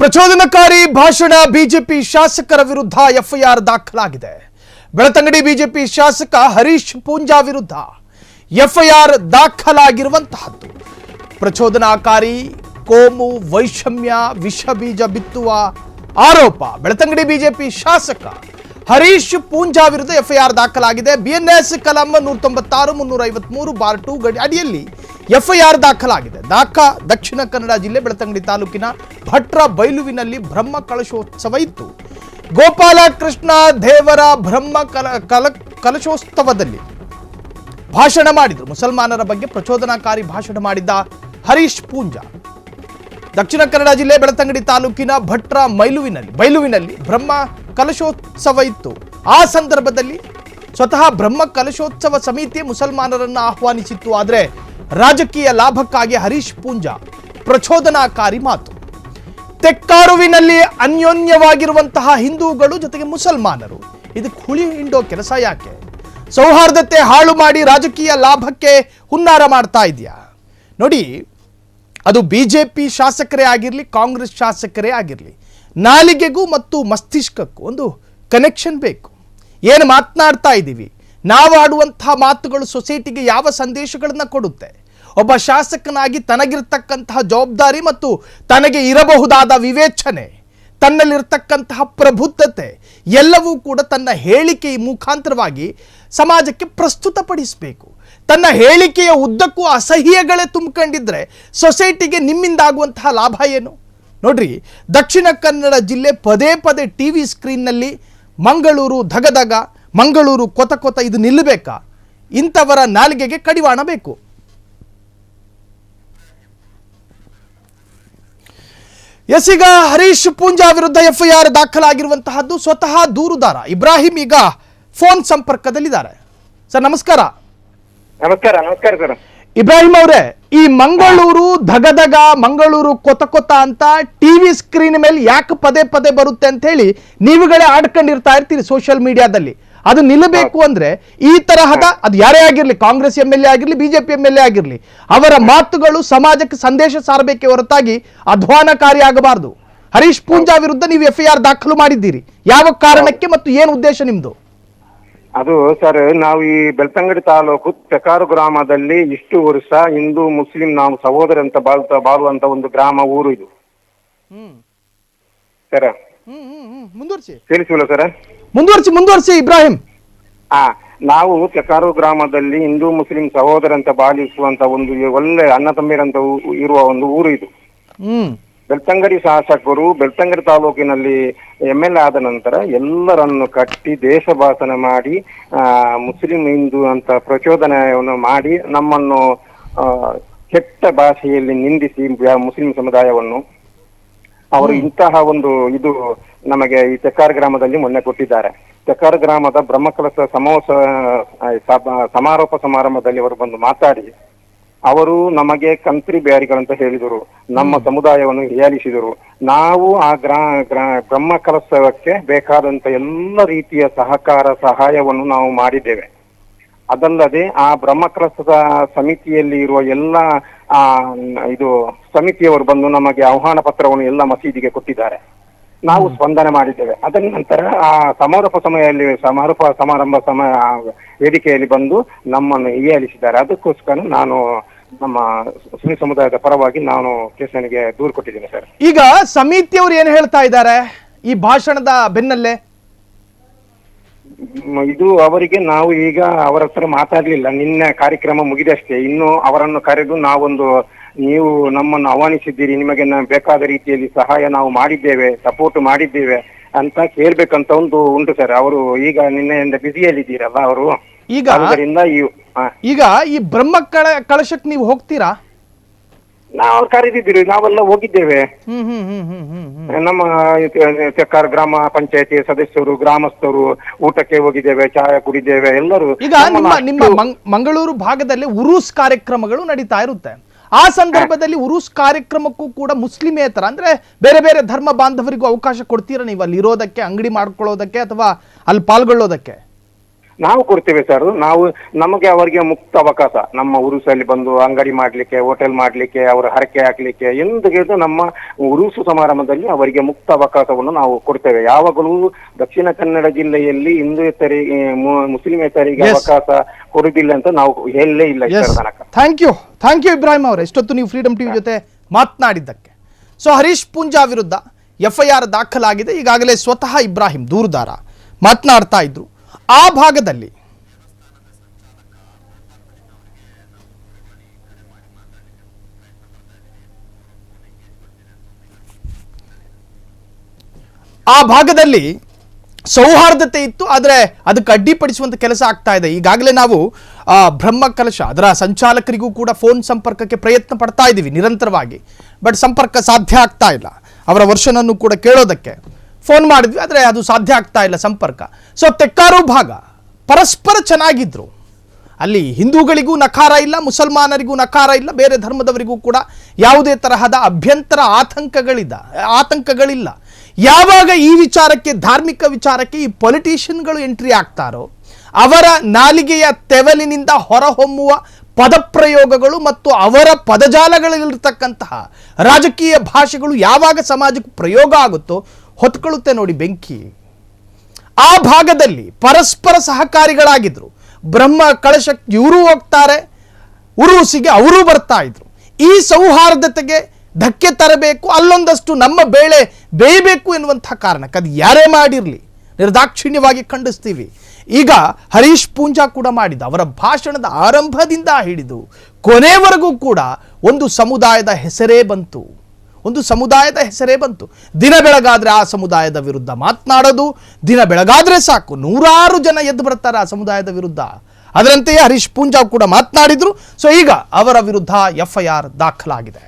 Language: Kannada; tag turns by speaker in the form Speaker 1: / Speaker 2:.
Speaker 1: ಪ್ರಚೋದನಕಾರಿ ಭಾಷಣ ಬಿಜೆಪಿ ಶಾಸಕರ ವಿರುದ್ಧ ಎಫ್ಐಆರ್ ದಾಖಲಾಗಿದೆ. ಬೆಳತಂಗಡಿ ಬಿಜೆಪಿ ಶಾಸಕ ಹರೀಶ್ ಪೂಂಜಾ ವಿರುದ್ಧ ಎಫ್ಐಆರ್ ದಾಖಲಾಗಿರುವಂತಹದ್ದು. ಪ್ರಚೋದನಕಾರಿ ಕೋಮು ವೈಷಮ್ಯ ವಿಷಬೀಜ ಬಿತ್ತುವ ಆರೋಪ ಬೆಳತಂಗಡಿ ಬಿಜೆಪಿ ಶಾಸಕ ಹರೀಶ್ ಪೂಂಜಾ ವಿರುದ್ಧ ಎಫ್ಐಆರ್ ದಾಖಲಾಗಿದೆ. ಬಿಎನ್ಎಸ್ ಕಲಂ 196 353/2 ಗಡಿ ಅಡಿಯಲ್ಲಿ ಎಫ್ಐಆರ್ ದಾಖಲಾಗಿದೆ. ದಕ್ಷಿಣ ಕನ್ನಡ ಜಿಲ್ಲೆ ಬೆಳತಂಗಡಿ ತಾಲೂಕಿನ ಭಟ್ರ ಬೈಲುವಿನಲ್ಲಿ ಬ್ರಹ್ಮ ಕಲಶೋತ್ಸವ ಇತ್ತು. ಗೋಪಾಲಕೃಷ್ಣ ದೇವರ ಬ್ರಹ್ಮ ಕಲಶೋತ್ಸವದಲ್ಲಿ ಭಾಷಣ ಮಾಡಿದರು. ಮುಸಲ್ಮಾನರ ಬಗ್ಗೆ ಪ್ರಚೋದನಾಕಾರಿ ಭಾಷಣ ಮಾಡಿದ್ದ ಹರೀಶ್ ಪೂಂಜಾ ದಕ್ಷಿಣ ಕನ್ನಡ ಜಿಲ್ಲೆ ಬೆಳತಂಗಡಿ ತಾಲೂಕಿನ ಭಟ್ರ ಬೈಲುವಿನಲ್ಲಿ ಬ್ರಹ್ಮ ಕಲಶೋತ್ಸವ ಇತ್ತು. ಆ ಸಂದರ್ಭದಲ್ಲಿ ಸ್ವತಃ ಬ್ರಹ್ಮ ಕಲಶೋತ್ಸವ ಸಮಿತಿ ಮುಸಲ್ಮಾನರನ್ನು ಆಹ್ವಾನಿಸಿತ್ತು. ಆದರೆ ರಾಜಕೀಯ ಲಾಭಕ್ಕಾಗಿ ಹರೀಶ್ ಪೂಂಜಾ ಪ್ರಚೋದನಾಕಾರಿ ಮಾತು. ತೆಕ್ಕಾರುವಿನಲ್ಲಿ ಅನ್ಯೋನ್ಯವಾಗಿರುವಂತಹ ಹಿಂದೂಗಳು ಜೊತೆಗೆ ಮುಸಲ್ಮಾನರು ಇದಕ್ಕೆ ಹುಳಿ ಹಿಂಡೋ ಕೆಲಸ ಯಾಕೆ? ಸೌಹಾರ್ದತೆ ಹಾಳು ಮಾಡಿ ರಾಜಕೀಯ ಲಾಭಕ್ಕೆ ಹುನ್ನಾರ ಮಾಡ್ತಾ ಇದೆಯಾ? ನೋಡಿ, ಅದು ಬಿಜೆಪಿ ಶಾಸಕರೇ ಆಗಿರಲಿ, ಕಾಂಗ್ರೆಸ್ ಶಾಸಕರೇ ಆಗಿರಲಿ, ನಾಲಿಗೆಗೂ ಮತ್ತು ಮಸ್ತಿಷ್ಕಕ್ಕೂ ಒಂದು ಕನೆಕ್ಷನ್ ಬೇಕು. ಏನು ಮಾತನಾಡ್ತಾ ಇದ್ದೀವಿ, ನಾವು ಆಡುವಂತಹ ಮಾತುಗಳು ಸೊಸೈಟಿಗೆ ಯಾವ ಸಂದೇಶಗಳನ್ನು ಕೊಡುತ್ತೆ? ಒಬ್ಬ ಶಾಸಕನಾಗಿ ತನಗಿರ್ತಕ್ಕಂತಹ ಜವಾಬ್ದಾರಿ ಮತ್ತು ತನಗೆ ಇರಬಹುದಾದ ವಿವೇಚನೆ, ತನ್ನಲ್ಲಿರ್ತಕ್ಕಂತಹ ಪ್ರಬುದ್ಧತೆ ಎಲ್ಲವೂ ಕೂಡ ತನ್ನ ಹೇಳಿಕೆಯ ಮುಖಾಂತರವಾಗಿ ಸಮಾಜಕ್ಕೆ ಪ್ರಸ್ತುತಪಡಿಸಬೇಕು. ತನ್ನ ಹೇಳಿಕೆಯ ಉದ್ದಕ್ಕೂ ಅಸಹ್ಯಗಳೇ ತುಂಬಿಕೊಂಡಿದ್ರೆ ಸೊಸೈಟಿಗೆ ನಿಮ್ಮಿಂದಾಗುವಂತಹ ಲಾಭ ಏನು? ನೋಡ್ರಿ, ದಕ್ಷಿಣ ಕನ್ನಡ ಜಿಲ್ಲೆ ಪದೇ ಪದೇ ಟಿವಿ ಸ್ಕ್ರೀನ್ನಲ್ಲಿ ಮಂಗಳೂರು ಧಗಧಗ, ಮಂಗಳೂರು ಕೊತ ಇದು ನಿಲ್ಲಬೇಕಾ? ಇಂಥವರ ನಾಲಿಗೆಗೆ ಕಡಿವಾಣ ಬೇಕು. ಈಗ ಹರೀಶ್ ಪೂಂಜಾ ವಿರುದ್ಧ ಎಫ್ಐಆರ್ ದಾಖಲಾಗಿರುವಂತಹದ್ದು. ಸ್ವತಃ ದೂರುದಾರ ಇಬ್ರಾಹಿಂ ಈಗ ಫೋನ್ ಸಂಪರ್ಕದಲ್ಲಿದ್ದಾರೆ. ಸರ್ ನಮಸ್ಕಾರ.
Speaker 2: ನಮಸ್ಕಾರ ಸರ್.
Speaker 1: ಇಬ್ರಾಹಿಂ ಅವರೇ, ಈ ಮಂಗಳೂರು ಧಗಧಗ, ಮಂಗಳೂರು ಕೊತ ಅಂತ ಟಿವಿ ಸ್ಕ್ರೀನ್ ಮೇಲೆ ಯಾಕೆ ಪದೇ ಪದೇ ಬರುತ್ತೆ ಅಂತ ಹೇಳಿ ನೀವುಗಳೇ ಆಡ್ಕೊಂಡಿರ್ತಾ ಇರ್ತೀರಿ ಸೋಷಿಯಲ್ ಮೀಡಿಯಾದಲ್ಲಿ. ಅದು ನಿಲ್ಲಬೇಕು ಅಂದ್ರೆ ಈ ತರಹದ, ಅದು ಯಾರೇ ಆಗಿರ್ಲಿ, ಕಾಂಗ್ರೆಸ್ MLA ಆಗಿರ್ಲಿ, ಬಿಜೆಪಿ MLA ಆಗಿರ್ಲಿ, ಅವರ ಮಾತುಗಳು ಸಮಾಜಕ್ಕೆ ಸಂದೇಶ ಸಾರಬೇಕೆ ಹೊರತಾಗಿ ಅಧ್ವಾನಕಾರಿ ಆಗಬಾರದು. ಹರೀಶ್ ಪೂಂಜಾ ವಿರುದ್ಧ ನೀವು ಎಫ್ಐಆರ್ ದಾಖಲು ಮಾಡಿದ್ದೀರಿ. ಯಾವ ಕಾರಣಕ್ಕೆ ಮತ್ತು ಏನು ಉದ್ದೇಶ ನಿಮ್ದು?
Speaker 2: ಅದು ಸರ್, ನಾವು ಈ ಬೆಳ್ತಂಗಡಿ ತಾಲೂಕು ತೆಕಾರು ಗ್ರಾಮದಲ್ಲಿ ಇಷ್ಟು ವರ್ಷ ಹಿಂದೂ ಮುಸ್ಲಿಂ ನಾವು ಸಹೋದರ ಅಂತ ಬಾಳುವಂತ ಒಂದು ಗ್ರಾಮ, ಊರು ಇದು ಸರ್.
Speaker 1: ಮುಂದುವರಿಸಿ.
Speaker 2: ತಿಳಿಸಿಲ್ಲ ಸರ್?
Speaker 1: ಮುಂದುವರಿಸಿ ಇಬ್ರಾಹಿಂ.
Speaker 2: ನಾವು ತೆಕಾರು ಗ್ರಾಮದಲ್ಲಿ ಹಿಂದೂ ಮುಸ್ಲಿಂ ಸಹೋದರ ಅಂತ ಬಾಳಿಸುವಂತ ಒಂದು ಒಳ್ಳೆ ಅಣ್ಣ ತಮ್ಮೀರಂತ ಇರುವ ಒಂದು ಊರು ಇದು. ಬೆಳ್ತಂಗಡಿ ಶಾಸಕರು ಬೆಳ್ತಂಗಡಿ ತಾಲೂಕಿನಲ್ಲಿ MLA ಆದ ನಂತರ ಎಲ್ಲರನ್ನು ಕಟ್ಟಿ ದೇಶ ಭಾಷಣ ಮಾಡಿ ಮುಸ್ಲಿಂ ಹಿಂದೂ ಅಂತ ಪ್ರಚೋದನೆಯನ್ನು ಮಾಡಿ ನಮ್ಮನ್ನು ಕೆಟ್ಟ ಭಾಷೆಯಲ್ಲಿ ನಿಂದಿಸಿ ಮುಸ್ಲಿಂ ಸಮುದಾಯವನ್ನು ಅವರು ಇಂತಹ ಒಂದು ಇದು ನಮಗೆ ಈ ತೆಕ್ಕಾರು ಗ್ರಾಮದಲ್ಲಿ ಮೊನ್ನೆ ಕೊಟ್ಟಿದ್ದಾರೆ. ತೆಕ್ಕಾರು ಗ್ರಾಮದ ಬ್ರಹ್ಮಕಲಶ ಸಮಾರೋಪ ಸಮಾರಂಭದಲ್ಲಿ ಅವರು ಬಂದು ಮಾತಾಡಿ ಅವರು ನಮಗೆ ಕಂತ್ರಿ ಬ್ಯಾರಿಗಳಂತ ಹೇಳಿದರು, ನಮ್ಮ ಸಮುದಾಯವನ್ನು ಹೀಯಾಳಿಸಿದರು. ನಾವು ಆ ಬ್ರಹ್ಮ ಕಲಶಕ್ಕೆ ಬೇಕಾದಂತ ಎಲ್ಲ ರೀತಿಯ ಸಹಾಯವನ್ನು ನಾವು ಮಾಡಿದ್ದೇವೆ. ಅದಲ್ಲದೆ ಆ ಬ್ರಹ್ಮ ಕಲಶದ ಸಮಿತಿಯಲ್ಲಿ ಇರುವ ಎಲ್ಲ ಇದು ಸಮಿತಿಯವರು ಬಂದು ನಮಗೆ ಆಹ್ವಾನ ಪತ್ರವನ್ನು ಎಲ್ಲ ಮಸೀದಿಗೆ ಕೊಟ್ಟಿದ್ದಾರೆ. ನಾವು ಸ್ಪಂದನೆ ಮಾಡಿದ್ದೇವೆ. ಅದರ ನಂತರ ಆ ಸಮಾರೋಪ ಸಮಾರಂಭ ವೇದಿಕೆಯಲ್ಲಿ ಬಂದು ನಮ್ಮನ್ನು ಹೀಯಾಳಿಸಿದ್ದಾರೆ. ಅದಕ್ಕೋಸ್ಕರ ನಾನು ನಮ್ಮ ಮುಸ್ಲಿಂ ಸಮುದಾಯದ ಪರವಾಗಿ ನಾನು ಸ್ಟೇಷನ್ಗೆ ದೂರು ಕೊಟ್ಟಿದ್ದೇನೆ ಸರ್.
Speaker 1: ಈಗ ಸಮಿತಿಯವರು ಏನು ಹೇಳ್ತಾ ಇದ್ದಾರೆ ಈ ಭಾಷಣದ ಬೆನ್ನಲ್ಲೇ?
Speaker 2: ಇದು ಅವರಿಗೆ ನಾವು ಈಗ ಅವರ ಹತ್ರ ಮಾತಾಡ್ಲಿಲ್ಲ. ನಿನ್ನೆ ಕಾರ್ಯಕ್ರಮ ಮುಗಿದಷ್ಟೇ. ಇನ್ನು ಅವರನ್ನು ಕರೆದು ನೀವು ನಮ್ಮನ್ನು ಆಹ್ವಾನಿಸಿದ್ದೀರಿ, ನಿಮಗೆ ಬೇಕಾದ ರೀತಿಯಲ್ಲಿ ಸಹಾಯ ನಾವು ಮಾಡಿದ್ದೇವೆ, ಸಪೋರ್ಟ್ ಮಾಡಿದ್ದೇವೆ ಅಂತ ಕೇಳ್ಬೇಕಂತ ಒಂದು ಉಂಟು ಸರ್. ಅವರು ಈಗ ನಿನ್ನೆಯಿಂದ ಬ್ಯುಸಿಯಲ್ಲಿದ್ದೀರಲ್ಲ ಅವರು.
Speaker 1: ಈಗ ಈ ಬ್ರಹ್ಮ ಕಳಶಕ್ಕೆ ನೀವು ಹೋಗ್ತೀರಾ?
Speaker 2: ನಾವು ಕರೆದಿದ್ದೀರಿ, ನಾವೆಲ್ಲ ಹೋಗಿದ್ದೇವೆ. ನಮ್ಮ ತೆಕ್ಕಾರು ಗ್ರಾಮ ಪಂಚಾಯತಿ ಸದಸ್ಯರು, ಗ್ರಾಮಸ್ಥರು ಊಟಕ್ಕೆ ಹೋಗಿದ್ದೇವೆ, ಚಹಾ ಕುಡಿದ್ದೇವೆ ಎಲ್ಲರೂ.
Speaker 1: ಈಗ ನಿಮ್ಮ ಮಂಗಳೂರು ಭಾಗದಲ್ಲಿ ಉರೂಸ್ ಕಾರ್ಯಕ್ರಮಗಳು ನಡೀತಾ ಇರುತ್ತೆ. ಆ ಸಂದರ್ಭದಲ್ಲಿ ಉರೂಸ್ ಕಾರ್ಯಕ್ರಮಕ್ಕೂ ಕೂಡ ಮುಸ್ಲಿಮೇತರ ಅಂದ್ರೆ ಬೇರೆ ಬೇರೆ ಧರ್ಮ ಬಾಂಧವರಿಗೂ ಅವಕಾಶ ಕೊಡ್ತೀರಾ ನೀವು ಅಲ್ಲಿ ಇರೋದಕ್ಕೆ, ಅಂಗಡಿ ಮಾಡ್ಕೊಳ್ಳೋದಕ್ಕೆ ಅಥವಾ ಅಲ್ಲಿ ಪಾಲ್ಗೊಳ್ಳೋದಕ್ಕೆ?
Speaker 2: ನಾವು ಕೊಡ್ತೇವೆ ಸರ್. ನಾವು ನಮಗೆ ಅವರಿಗೆ ಮುಕ್ತ ಅವಕಾಶ, ನಮ್ಮ ಉರುಸಲ್ಲಿ ಬಂದು ಅಂಗಡಿ ಮಾಡ್ಲಿಕ್ಕೆ, ಹೋಟೆಲ್ ಮಾಡ್ಲಿಕ್ಕೆ, ಅವರ ಹರಕೆ ಹಾಕ್ಲಿಕ್ಕೆ, ಎಂದಿಗೂ ನಮ್ಮ ಉರುಸು ಸಮಾರಂಭದಲ್ಲಿ ಅವರಿಗೆ ಮುಕ್ತ ಅವಕಾಶವನ್ನು ನಾವು ಕೊಡ್ತೇವೆ. ಯಾವಾಗಲೂ ದಕ್ಷಿಣ ಕನ್ನಡ ಜಿಲ್ಲೆಯಲ್ಲಿ ಹಿಂದೂಯೇತರಿಗೆ ಮುಸ್ಲಿಮೇತರಿಗೆ ಅವಕಾಶ ಕೊಡುವುದಿಲ್ಲ ಅಂತ ನಾವು ಹೇಳಲೇ ಇಲ್ಲ ಇಷ್ಟರ ತನಕ.
Speaker 1: ಥ್ಯಾಂಕ್ ಯು ಇಬ್ರಾಹಿಂ ಅವರೇ, ಎಷ್ಟೊತ್ತು ನೀವು ಫ್ರೀಡಮ್ ಟಿವಿ ಜೊತೆ ಮಾತನಾಡಿದ್ದಕ್ಕೆ. ಸೊ ಹರೀಶ್ ಪೂಂಜಾ ವಿರುದ್ಧ FIR ದಾಖಲಾಗಿದೆ. ಈಗಾಗಲೇ ಸ್ವತಃ ಇಬ್ರಾಹಿಂ ದೂರುದಾರ ಮಾತನಾಡ್ತಾ ಇದ್ರು. ಆ ಭಾಗದಲ್ಲಿ ಸೌಹಾರ್ದತೆ ಇತ್ತು, ಆದರೆ ಅದಕ್ಕೆ ಅಡ್ಡಿಪಡಿಸುವಂತ ಕೆಲಸ ಆಗ್ತಾ ಇದೆ. ಈಗಾಗಲೇ ನಾವು ಬ್ರಹ್ಮ ಕಲಶ ಅದರ ಸಂಚಾಲಕರಿಗೂ ಕೂಡ ಫೋನ್ ಸಂಪರ್ಕಕ್ಕೆ ಪ್ರಯತ್ನ ಪಡ್ತಾ ಇದ್ದೀವಿ ನಿರಂತರವಾಗಿ, ಬಟ್ ಸಂಪರ್ಕ ಸಾಧ್ಯ ಆಗ್ತಾ ಇಲ್ಲ. ಅವರ ವರ್ಷನ್ ಅನ್ನು ಕೂಡ ಕೇಳೋದಕ್ಕೆ ಫೋನ್ ಮಾಡಿದ್ವಿ, ಆದರೆ ಅದು ಸಾಧ್ಯ ಆಗ್ತಾ ಇಲ್ಲ ಸಂಪರ್ಕ. ಸೊ ತೆಕ್ಕಾರು ಭಾಗ ಪರಸ್ಪರ ಚೆನ್ನಾಗಿದ್ರು, ಅಲ್ಲಿ ಹಿಂದೂಗಳಿಗೂ ನಕಾರ ಇಲ್ಲ, ಮುಸಲ್ಮಾನರಿಗೂ ನಕಾರ ಇಲ್ಲ, ಬೇರೆ ಧರ್ಮದವರಿಗೂ ಕೂಡ ಯಾವುದೇ ತರಹದ ಅಭ್ಯಂತರ ಆತಂಕಗಳಿಲ್ಲ. ಯಾವಾಗ ಈ ವಿಚಾರಕ್ಕೆ, ಧಾರ್ಮಿಕ ವಿಚಾರಕ್ಕೆ ಈ ಪೊಲಿಟಿಷಿಯನ್ಗಳು ಎಂಟ್ರಿ ಆಗ್ತಾರೋ, ಅವರ ನಾಲಿಗೆಯ ತೆವಲಿನಿಂದ ಹೊರಹೊಮ್ಮುವ ಪದಪ್ರಯೋಗಗಳು ಮತ್ತು ಅವರ ಪದಜಾಲಗಳಲ್ಲಿರ್ತಕ್ಕಂತಹ ರಾಜಕೀಯ ಭಾಷೆಗಳು ಯಾವಾಗ ಸಮಾಜಕ್ಕೆ ಪ್ರಯೋಗ ಆಗುತ್ತೋ ಹೊತ್ಕೊಳ್ಳುತ್ತೆ ನೋಡಿ ಬೆಂಕಿ. ಆ ಭಾಗದಲ್ಲಿ ಪರಸ್ಪರ ಸಹಕಾರಿಗಳಾಗಿದ್ರು. ಬ್ರಹ್ಮ ಕಳಶಕ್ಕೆ ಇವರು ಹೋಗ್ತಾರೆ, ಉರುಸಿಗೆ ಅವರು ಬರ್ತಾ ಇದ್ರು. ಈ ಸೌಹಾರ್ದತೆಗೆ ಧಕ್ಕೆ ತರಬೇಕು, ಅಲ್ಲೊಂದಷ್ಟು ನಮ್ಮ ಬೇಳೆ ಬೇಯಬೇಕು ಎನ್ನುವಂಥ ಕಾರಣಕ್ಕೆ ಅದು ಯಾರೇ ಮಾಡಿರಲಿ ನಿರ್ದಾಕ್ಷಿಣ್ಯವಾಗಿ ಖಂಡಿಸ್ತೀವಿ. ಈಗ ಹರೀಶ್ ಪೂಂಜಾ ಕೂಡ ಮಾಡಿದ ಅವರ ಭಾಷಣದ ಆರಂಭದಿಂದ ಹಿಡಿದು ಕೊನೆವರೆಗೂ ಕೂಡ ಒಂದು ಸಮುದಾಯದ ಹೆಸರೇ ಬಂತು. ದಿನ ಬೆಳಗಾದ್ರೆ ಆ ಸಮುದಾಯದ ವಿರುದ್ಧ ಮಾತನಾಡೋದು, ದಿನ ಬೆಳಗಾದ್ರೆ ಸಾಕು ನೂರಾರು ಜನ ಎದ್ದು ಬರ್ತಾರೆ ಆ ಸಮುದಾಯದ ವಿರುದ್ಧ. ಅದರಂತೆಯೇ ಹರೀಶ್ ಪೂಂಜಾ ಕೂಡ ಮಾತನಾಡಿದ್ರು. ಸೊ ಈಗ ಅವರ ವಿರುದ್ಧ FIR ದಾಖಲಾಗಿದೆ.